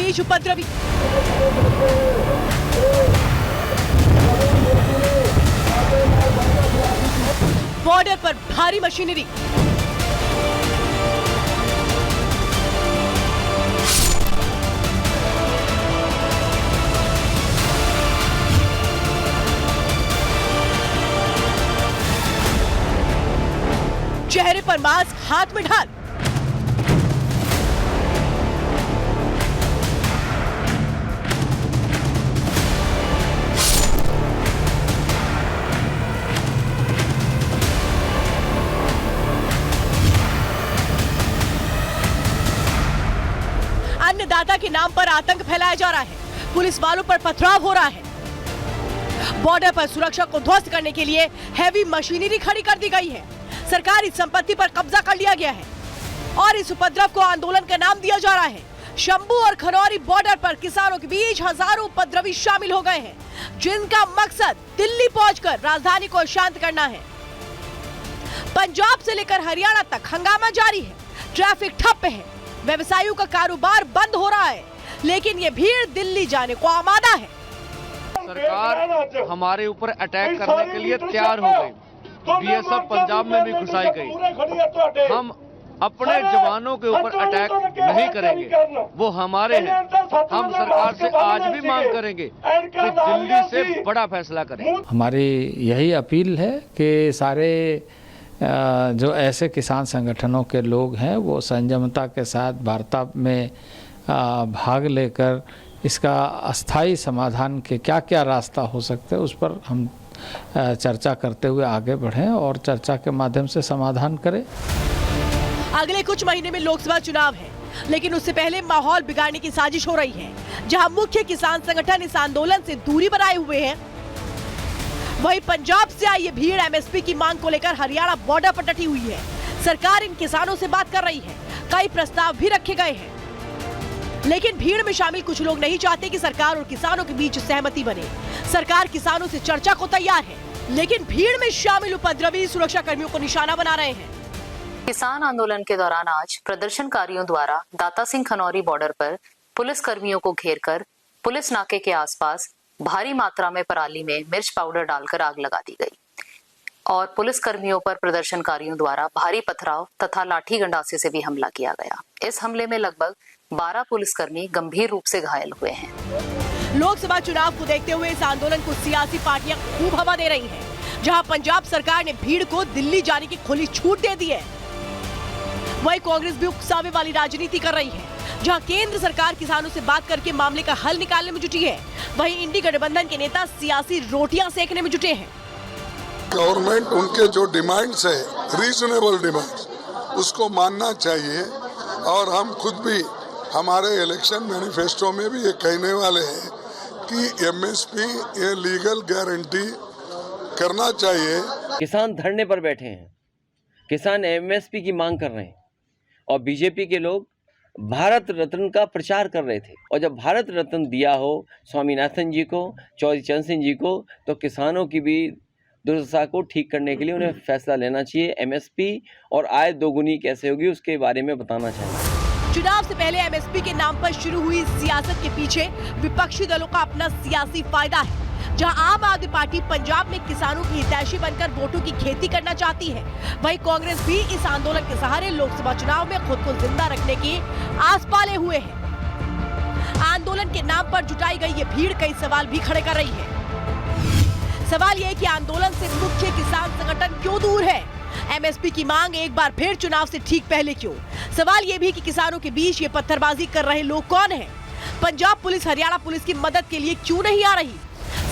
बीच उपद्रवी। बॉर्डर पर भारी मशीनरी। चेहरे पर मास्क, हाथ में ढाल। अन्नदाता के नाम पर आतंक फैलाया जा रहा है। पुलिस वालों पर पथराव हो रहा है। बॉर्डर पर सुरक्षा को ध्वस्त करने के लिए हैवी मशीनरी खड़ी कर दी गई है। सरकारी संपत्ति पर कब्जा कर लिया गया है और इस उपद्रव को आंदोलन का नाम दिया जा रहा है। शंभू और खनौरी बॉर्डर पर किसानों के बीच हजारों उपद्रवी शामिल हो गए हैं, जिनका मकसद दिल्ली पहुंचकर राजधानी को शांत करना है। पंजाब से लेकर हरियाणा तक हंगामा जारी है। ट्रैफिक ठप है, व्यवसायियों का कारोबार बंद हो रहा है, लेकिन ये भीड़ दिल्ली जाने को आमादा है। सरकार हमारे ऊपर अटैक करने के लिए तैयार हो गई। बीएसएफ पंजाब में भी घुसाई गई। हम अपने जवानों के ऊपर अटैक नहीं करेंगे, वो हमारे हैं। हम सरकार से आज भी मांग करेंगे कि दिल्ली से बड़ा फैसला करें। हमारी यही अपील है कि सारे जो ऐसे किसान संगठनों के लोग हैं वो संयमता के साथ वार्ता में भाग लेकर इसका अस्थायी समाधान के क्या क्या रास्ता हो सकते हैं उस पर हम चर्चा करते हुए आगे बढ़ें और चर्चा के माध्यम से समाधान करें। अगले कुछ महीने में लोकसभा चुनाव है, लेकिन उससे पहले माहौल बिगाड़ने की साजिश हो रही है। जहां मुख्य किसान संगठन इस आंदोलन से दूरी बनाए हुए हैं, वहीं पंजाब से आई ये भीड़ एमएसपी की मांग को लेकर हरियाणा बॉर्डर पर डटी हुई है। सरकार इन किसानों से बात कर रही है, कई प्रस्ताव भी रखे गए हैं, लेकिन भीड़ में शामिल कुछ लोग नहीं चाहते कि सरकार और किसानों के बीच सहमति बने। सरकार किसानों से चर्चा को तैयार है, लेकिन भीड़ में शामिल उपद्रवी सुरक्षा कर्मियों को निशाना बना रहे हैं। किसान आंदोलन के दौरान आज प्रदर्शनकारियों द्वारा दाता सिंह खनौरी बॉर्डर पर पुलिस कर्मियों को घेरकर पुलिस नाके के आसपास भारी मात्रा में पराली में मिर्च पाउडर डालकर आग लगा दी गई और पुलिस कर्मियों पर प्रदर्शनकारियों द्वारा भारी पथराव तथा लाठी गंडासे से भी हमला किया गया। इस हमले में लगभग 12 पुलिसकर्मी गंभीर रूप से घायल हुए हैं। लोकसभा चुनाव को देखते हुए इस आंदोलन को सियासी पार्टियां खूब हवा दे रही हैं। जहां पंजाब सरकार ने भीड़ को दिल्ली जाने की खुली छूट दे दी है, वहीं कांग्रेस भी उकसावे वाली राजनीति कर रही है। जहां केंद्र सरकार किसानों से बात करके मामले का हल निकालने में जुटी है, वहीं इंडी गठबंधन के नेता सियासी रोटियां सेकने में जुटे हैं। गवर्नमेंट उनके जो डिमांड्स है, रीजनेबल डिमांड्स, उसको मानना चाहिए। और हम खुद भी हमारे इलेक्शन मैनिफेस्टो में भी ये कहने वाले हैं कि एमएसपी ये लीगल गारंटी करना चाहिए। किसान धरने पर बैठे हैं, किसान एमएसपी की मांग कर रहे हैं और बीजेपी के लोग भारत रत्न का प्रचार कर रहे थे। और जब भारत रत्न दिया हो स्वामीनाथन जी को, चौधरी चरण सिंह जी को, तो किसानों की भी दुर्दशा को ठीक करने के लिए उन्हें फैसला लेना चाहिए। एमएसपी और आय दोगुनी कैसे होगी उसके बारे में बताना चाहिए। चुनाव से पहले एमएसपी के नाम पर शुरू हुई सियासत के पीछे विपक्षी दलों का अपना सियासी फायदा है। जहां आम आदमी पार्टी पंजाब में किसानों की हितैषी बनकर वोटों की खेती करना चाहती है, वहीं कांग्रेस भी इस आंदोलन के सहारे लोकसभा चुनाव में खुद को जिंदा रखने की आस पाले हुए है। आंदोलन के नाम पर जुटाई गई ये भीड़ कई सवाल भी खड़े कर रही है। सवाल ये है कि आंदोलन से मुख्य किसान संगठन क्यों दूर है? एमएसपी की मांग एक बार फिर चुनाव से ठीक पहले क्यों? सवाल ये भी कि किसानों के बीच ये पत्थरबाजी कर रहे लोग कौन हैं? पंजाब पुलिस हरियाणा पुलिस की मदद के लिए क्यों नहीं आ रही?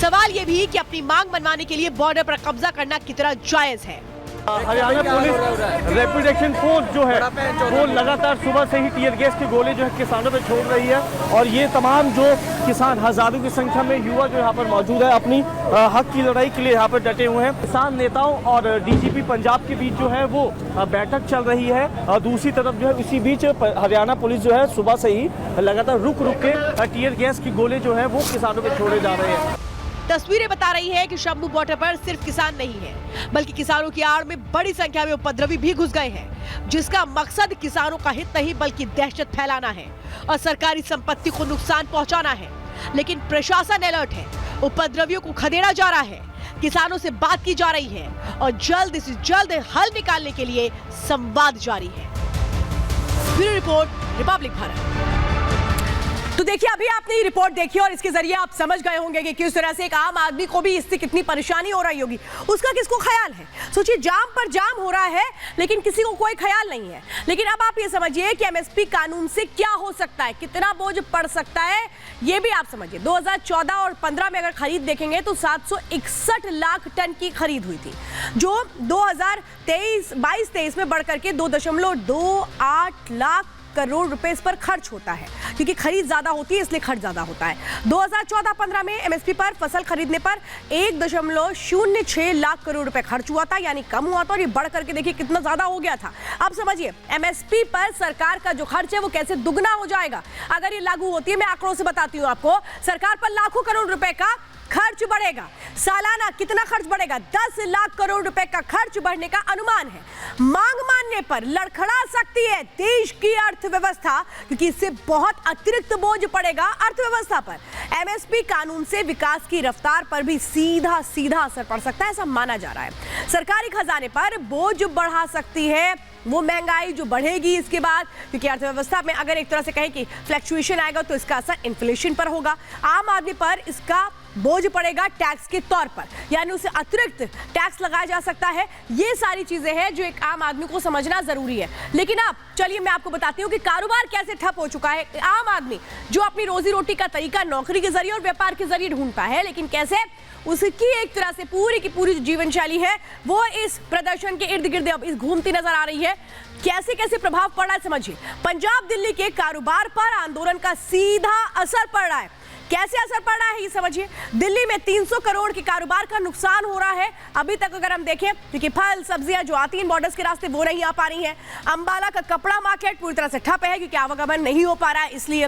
सवाल ये भी कि अपनी मांग मनवाने के लिए बॉर्डर पर कब्जा करना कितना जायज है। Haryana police rapid action force जो है वो लगातार सुबह से ही टीयर गैस के गोले जो है किसानों पे छोड़ रही है और ये तमाम जो किसान हजारों की संख्या में युवा जो यहाँ पर मौजूद है अपनी हक की लड़ाई के लिए यहाँ पर डटे हुए हैं। किसान नेताओं और डीजीपी पंजाब के बीच जो है वो बैठक चल रही है और दूसरी तरफ जो है इसी बीच हरियाणा पुलिस जो है सुबह से ही लगातार रुक रुक के टीयर गैस के गोले जो है वो किसानों पे छोड़े जा रहे हैं। तस्वीरें बता रही हैं कि शंभू बॉर्डर पर सिर्फ किसान नहीं है, बल्कि किसानों की आड़ में बड़ी संख्या में उपद्रवी भी घुस गए हैं, जिसका मकसद किसानों का हित नहीं बल्कि दहशत फैलाना है और सरकारी संपत्ति को नुकसान पहुंचाना है। लेकिन प्रशासन अलर्ट है, उपद्रवियों को खदेड़ा जा रहा है, किसानों से बात की जा रही है और जल्द से जल्द हल निकालने के लिए संवाद जारी है। Bureau report, Republic Bharat. तो देखिए, अभी आपने ये रिपोर्ट देखी और इसके जरिए आप समझ गए होंगे कि किस तरह से एक आम आदमी को भी इससे कितनी परेशानी हो रही होगी। उसका किसको ख्याल है? सोचिए, जाम पर जाम हो रहा है लेकिन किसी को कोई ख्याल नहीं है। लेकिन अब आप ये समझिए कि एमएसपी कानून से क्या हो सकता है, कितना बोझ पड़ सकता है, ये भी आप समझिए। 2014 और 15 में अगर खरीद देखेंगे तो 761 लाख टन की खरीद हुई थी, जो 2022-23 में बढ़कर के 2.28 लाख करोड़ रुपए इस पर खर्च होता है, क्योंकि खरीद ज्यादा होती है इसलिए खर्च ज्यादा होता है। 2014-15 में एमएसपी पर फसल खरीदने पर 1.06 लाख करोड़ रुपए खर्च हुआ था, यानी कम हुआ था, और ये बढ़ करके देखिए कितना ज्यादा हो गया था। अब समझिए, एमएसपी पर सरकार का जो खर्च है वो कैसे दुगना हो जाएगा अगर ये लागू होती है। मैं आंकड़ों से बताती हूँ आपको, सरकार पर लाखों करोड़ रुपए का खर्च बढ़ेगा। सालाना कितना खर्च बढ़ेगा? 10 लाख करोड़ रुपए का खर्च बढ़ने का अनुमान है। मांग मानने पर लड़खड़ा सकती है देश की अर्थव्यवस्था, क्योंकि इससे बहुत अतिरिक्त बोझ पड़ेगा अर्थव्यवस्था पर। एमएसपी कानून से विकास की रफ्तार पर भी सीधा असर पड़ सकता है, ऐसा माना जा रहा है। सरकारी खजाने पर बोझ बढ़ा सकती है वो महंगाई जो बढ़ेगी इसके बाद, क्योंकि अर्थव्यवस्था में अगर एक तरह से कहें कि फ्लक्चुएशन आएगा तो इसका असर इन्फ्लेशन पर होगा। आम आदमी पर इसका बोझ पड़ेगा टैक्स के तौर पर, यानी उसे अतिरिक्त टैक्स लगाया जा सकता है। ये सारी चीजें हैं जो एक आम आदमी को समझना जरूरी है। लेकिन अब चलिए मैं आपको बताती हूँ कि कारोबार कैसे ठप हो चुका है। आम आदमी जो अपनी रोजी रोटी का तरीका नौकरी के जरिए और व्यापार के जरिए ढूंढता है, लेकिन कैसे उसकी एक तरह से पूरी की पूरी जो जीवन शैली है वो इस प्रदर्शन के इर्द गिर्द अब इस घूमती नजर आ रही है। कैसे कैसे प्रभाव पड़ रहा है समझिए। पंजाब दिल्ली के कारोबार पर आंदोलन का सीधा असर पड़ रहा है। कैसे असर पड़ रहा है ये समझिए। दिल्ली में 300 करोड़ के कारोबार का नुकसान हो रहा है अभी तक अगर हम देखें, क्योंकि फल सब्जियां जो आती हैं बॉर्डर्स के रास्ते वो नहीं आ पा रही हैं। अंबाला का कपड़ा मार्केट पूरी तरह से ठप है क्योंकि आवागमन नहीं हो पा रहा है, इसलिए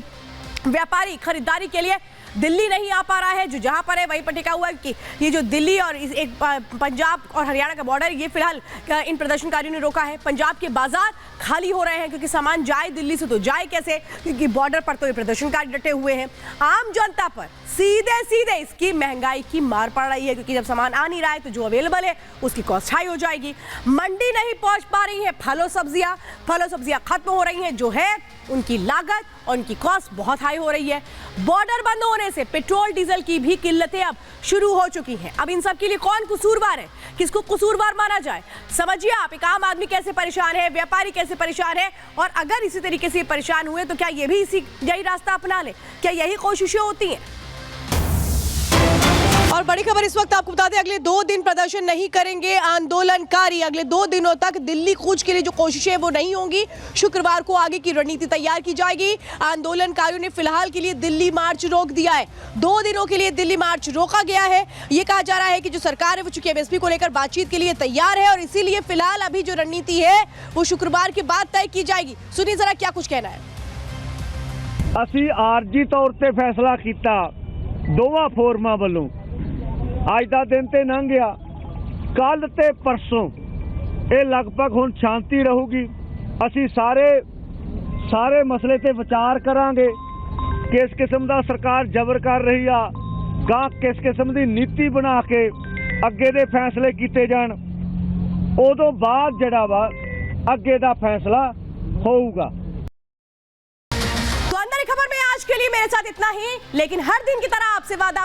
व्यापारी खरीदारी के लिए दिल्ली नहीं आ पा रहा है। जो जहां पर है वहीं पर टिका हुआ है कि ये जो दिल्ली और एक पंजाब और हरियाणा का बॉर्डर, ये फिलहाल इन प्रदर्शनकारियों ने रोका है। पंजाब के बाजार खाली हो रहे हैं क्योंकि सामान जाए दिल्ली से तो जाए कैसे, क्योंकि बॉर्डर पर तो ये प्रदर्शनकारी डटे हुए हैं। आम जनता पर सीधे इसकी महंगाई की मार पड़ रही है, क्योंकि जब सामान आ नहीं रहा है तो जो अवेलेबल है उसकी कॉस्ट हाई हो जाएगी। मंडी नहीं पहुंच पा रही है फलों सब्जियां खत्म हो रही हैं, जो है उनकी लागत और उनकी कॉस्ट बहुत हाई हो रही है। बॉर्डर बंद होने से पेट्रोल डीजल की भी किल्लतें अब शुरू हो चुकी हैं। अब इन सब के लिए कौन कसूरवार है, किसको कसूरवार माना जाए? समझिए आप, एक आम आदमी कैसे परेशान है, व्यापारी कैसे परेशान है, और अगर इसी तरीके से परेशान हुए तो क्या ये भी यही रास्ता अपना ले? क्या यही कोशिशें होती हैं? और बड़ी खबर इस वक्त आपको बता दें, अगले 2 दिन प्रदर्शन नहीं करेंगे आंदोलनकारी। अगले 2 दिनों तक दिल्ली कूच के लिए जो कोशिशें वो नहीं होंगी। शुक्रवार को आगे की रणनीति तैयार की जाएगी। आंदोलनकारियों ने फिलहाल के लिए दिल्ली मार्च रोक दिया है। 2 दिनों के लिए दिल्ली मार्च रोका गया है। ये कहा जा रहा है कि जो सरकार है वो चूंकि एमएसपी को लेकर बातचीत के लिए तैयार है और इसीलिए फिलहाल अभी जो रणनीति है वो शुक्रवार के बाद तय की जाएगी। सुनिए जरा क्या कुछ कहना है। ਅਸੀਂ ਆਰਜੀ ਤੌਰ ਤੇ ਫੈਸਲਾ ਕੀਤਾ ਦੋਵਾਂ ਫੋਰਮਾਂ ਵੱਲੋਂ। ਅੱਜ ਦਾ ਦਿਨ ਤੇ ਲੰਘ ਗਿਆ, ਕੱਲ ਤੇ ਪਰਸੋਂ ਇਹ ਲਗਭਗ ਹੁਣ ਸ਼ਾਂਤੀ ਰਹੂਗੀ। ਅਸੀਂ ਸਾਰੇ ਮਸਲੇ ਤੇ ਵਿਚਾਰ ਕਰਾਂਗੇ। ਕਿਸ ਕਿਸਮ ਦਾ ਸਰਕਾਰ ਜ਼ਬਰ ਕਰ ਰਹੀ ਆ, ਗਾਂ ਕਿਸ ਕਿਸਮ ਦੀ ਨੀਤੀ ਬਣਾ ਕੇ ਅੱਗੇ ਦੇ ਫੈਸਲੇ ਕੀਤੇ ਜਾਣ, ਉਦੋਂ ਬਾਅਦ ਜਿਹੜਾ ਵਾ ਅੱਗੇ ਦਾ ਫੈਸਲਾ होगा। तो अंदर खबर में आज के लिए मेरे साथ इतना ही, लेकिन हर दिन की तरह आपसे वादा